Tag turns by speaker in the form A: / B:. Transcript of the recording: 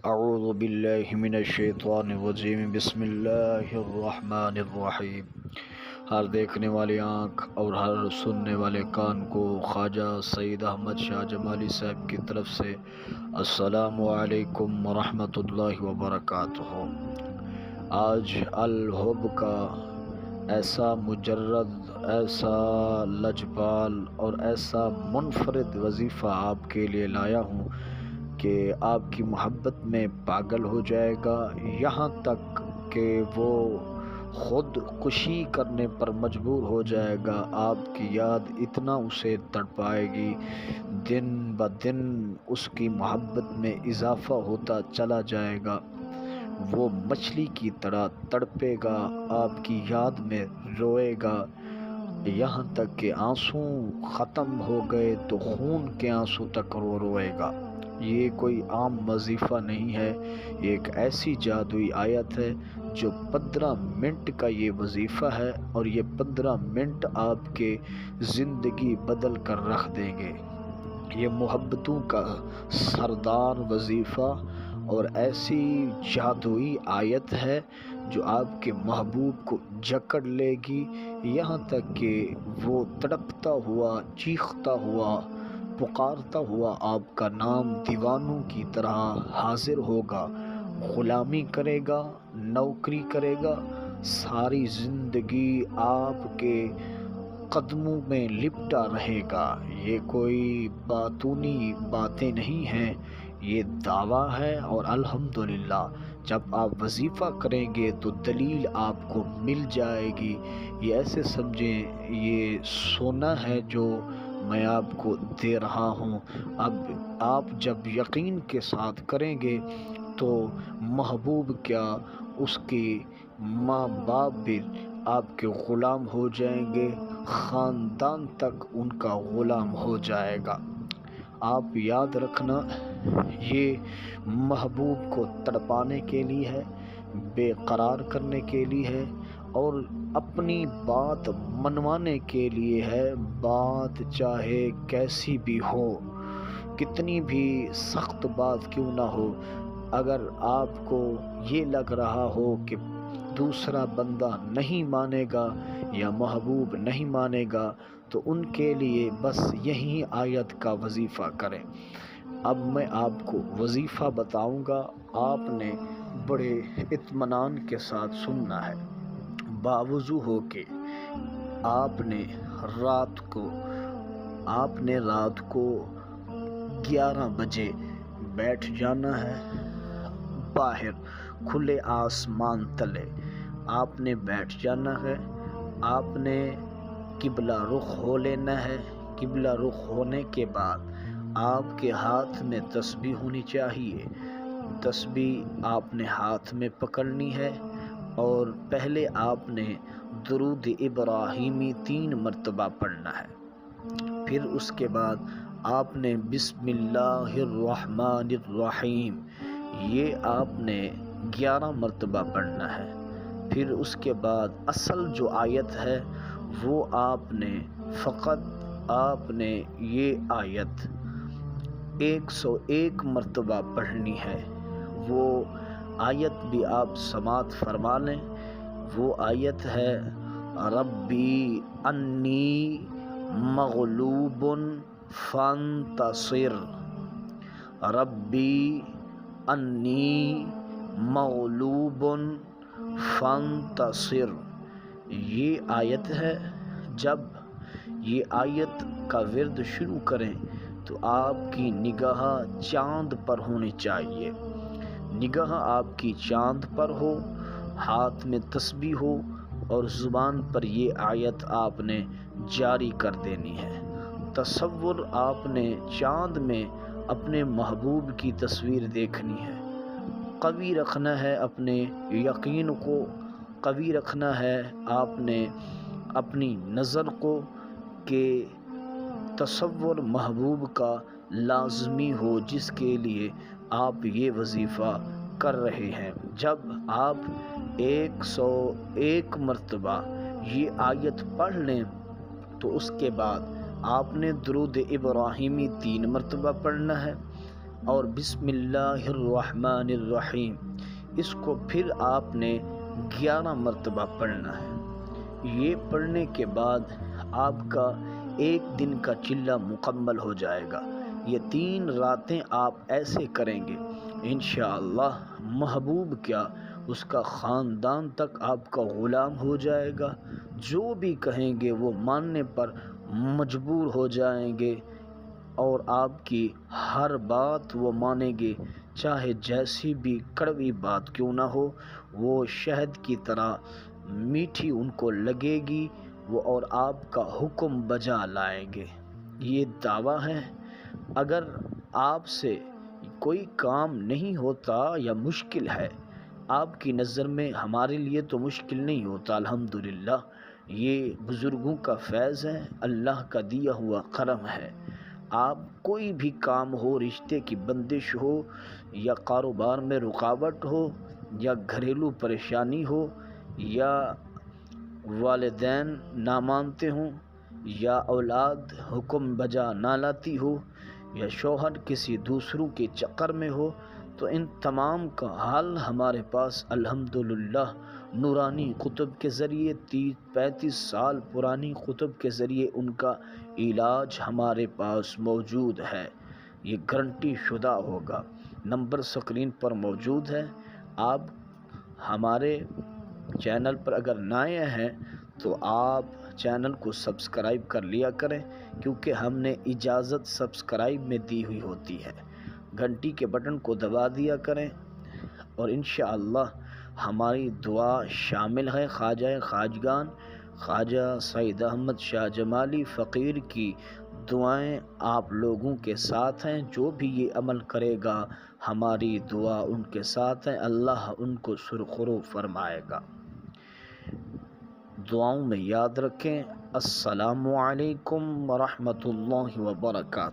A: اعوذ باللہ من الشیطان الرجیم بسم اللہ الرحمن الرحیم۔ ہر دیکھنے والی آنکھ اور ہر سننے والے کان کو خواجہ سید احمد شاہ جمالی صاحب کی طرف سے السلام علیکم ورحمۃ اللہ وبرکاتہ۔ آج الحب کا ایسا مجرد، ایسا لجپال اور ایسا منفرد وظیفہ آپ کے لیے لایا ہوں کہ آپ کی محبت میں پاگل ہو جائے گا، یہاں تک کہ وہ خود کشی کرنے پر مجبور ہو جائے گا۔ آپ کی یاد اتنا اسے تڑپائے گی، دن بدن اس کی محبت میں اضافہ ہوتا چلا جائے گا۔ وہ مچھلی کی طرح تڑپے گا، آپ کی یاد میں روئے گا، یہاں تک کہ آنسو ختم ہو گئے تو خون کے آنسو تک وہ روئے گا۔ یہ کوئی عام وظیفہ نہیں ہے، یہ ایک ایسی جادوئی آیت ہے جو 15 منٹ کا یہ وظیفہ ہے، اور یہ 15 منٹ آپ کے زندگی بدل کر رکھ دیں گے۔ یہ محبتوں کا سردار وظیفہ اور ایسی جادوئی آیت ہے جو آپ کے محبوب کو جکڑ لے گی، یہاں تک کہ وہ تڑپتا ہوا، چیختا ہوا، پکارتا ہوا آپ کا نام دیوانوں کی طرح حاضر ہوگا، غلامی کرے گا، نوکری کرے گا، ساری زندگی آپ کے قدموں میں لپٹا رہے گا۔ یہ کوئی باطنی باتیں نہیں ہیں، یہ دعویٰ ہے، اور الحمدللہ جب آپ وظیفہ کریں گے تو دلیل آپ کو مل جائے گی۔ یہ ایسے سمجھیں یہ سونا ہے جو میں آپ کو دے رہا ہوں۔ اب آپ جب یقین کے ساتھ کریں گے تو محبوب کیا، اس کے ماں باپ بھی آپ کے غلام ہو جائیں گے، خاندان تک ان کا غلام ہو جائے گا۔ آپ یاد رکھنا، یہ محبوب کو تڑپانے کے لیے ہے، بے قرار کرنے کے لیے ہے، اور اپنی بات منوانے کے لیے ہے۔ بات چاہے کیسی بھی ہو، کتنی بھی سخت بات کیوں نہ ہو، اگر آپ کو یہ لگ رہا ہو کہ دوسرا بندہ نہیں مانے گا یا محبوب نہیں مانے گا تو ان کے لیے بس یہی آیت کا وظیفہ کریں۔ اب میں آپ کو وظیفہ بتاؤں گا، آپ نے بڑے اطمینان کے ساتھ سننا ہے۔ باوضو ہو کے آپ نے رات کو 11 بجے بیٹھ جانا ہے، باہر کھلے آسمان تلے آپ نے بیٹھ جانا ہے۔ آپ نے قبلہ رخ ہو لینا ہے۔ قبلہ رخ ہونے کے بعد آپ کے ہاتھ میں تسبیح ہونی چاہیے۔ تسبیح آپ نے ہاتھ میں پکڑنی ہے، اور پہلے آپ نے درود ابراہیمی 3 مرتبہ پڑھنا ہے۔ پھر اس کے بعد آپ نے بسم اللہ الرحمن الرحیم، یہ آپ نے 11 مرتبہ پڑھنا ہے۔ پھر اس کے بعد اصل جو آیت ہے وہ آپ نے یہ آیت 101 مرتبہ پڑھنی ہے۔ وہ آیت بھی آپ سماعت فرما لیں۔ وہ آیت ہے ربی انی مغلوب فانتصر، ربی انی مغلوب فانتصر، یہ آیت ہے۔ جب یہ آیت کا ورد شروع کریں تو آپ کی نگاہ چاند پر ہونی چاہیے۔ نگاہ آپ کی چاند پر ہو، ہاتھ میں تسبیح ہو، اور زبان پر یہ آیت آپ نے جاری کر دینی ہے۔ تصور آپ نے چاند میں اپنے محبوب کی تصویر دیکھنی ہے۔ قوی رکھنا ہے اپنے یقین کو، قوی رکھنا ہے آپ نے اپنی نظر کو کہ تصور محبوب کا لازمی ہو جس کے لیے آپ یہ وظیفہ کر رہے ہیں۔ جب آپ 101 مرتبہ یہ آیت پڑھ لیں تو اس کے بعد آپ نے درود ابراہیمی 3 مرتبہ پڑھنا ہے۔ اور بسم اللہ الرحمن الرحیم، اس کو پھر آپ نے 11 مرتبہ پڑھنا ہے۔ یہ پڑھنے کے بعد آپ کا ایک دن کا چلہ مکمل ہو جائے گا۔ یہ 3 راتیں آپ ایسے کریں گے، انشاءاللہ محبوب کیا اس کا خاندان تک آپ کا غلام ہو جائے گا۔ جو بھی کہیں گے وہ ماننے پر مجبور ہو جائیں گے، اور آپ کی ہر بات وہ مانیں گے، چاہے جیسی بھی کڑوی بات کیوں نہ ہو، وہ شہد کی طرح میٹھی ان کو لگے گی، وہ اور آپ کا حکم بجا لائیں گے۔ یہ دعویٰ ہے۔ اگر آپ سے کوئی کام نہیں ہوتا یا مشکل ہے، آپ کی نظر میں، ہمارے لیے تو مشکل نہیں ہوتا الحمدللہ، یہ بزرگوں کا فیض ہے، اللہ کا دیا ہوا کرم ہے۔ آپ کوئی بھی کام ہو، رشتے کی بندش ہو یا کاروبار میں رکاوٹ ہو یا گھریلو پریشانی ہو یا والدین نہ مانتے ہوں یا اولاد حکم بجا نہ لاتی ہو یا شوہر کسی دوسروں کے چکر میں ہو، تو ان تمام کا حل ہمارے پاس الحمدللہ نورانی کتب کے ذریعے 35 سال پرانی کتب کے ذریعے ان کا علاج ہمارے پاس موجود ہے۔ یہ گارنٹی شدہ ہوگا۔ نمبر سکرین پر موجود ہے۔ آپ ہمارے چینل پر اگر نئے ہیں تو آپ چینل کو سبسکرائب کر لیا کریں، کیونکہ ہم نے اجازت سبسکرائب میں دی ہوئی ہوتی ہے۔ گھنٹی کے بٹن کو دبا دیا کریں، اور انشاءاللہ ہماری دعا شامل ہے خواجہ خواجگان خواجہ سعید احمد شاہ جمالی فقیر کی دعائیں آپ لوگوں کے ساتھ ہیں۔ جو بھی یہ عمل کرے گا، ہماری دعا ان کے ساتھ ہے، اللہ ان کو سرخرو فرمائے گا۔ دعاؤں میں یاد رکھیں۔ السلام علیکم ورحمۃ اللہ وبرکاتہ۔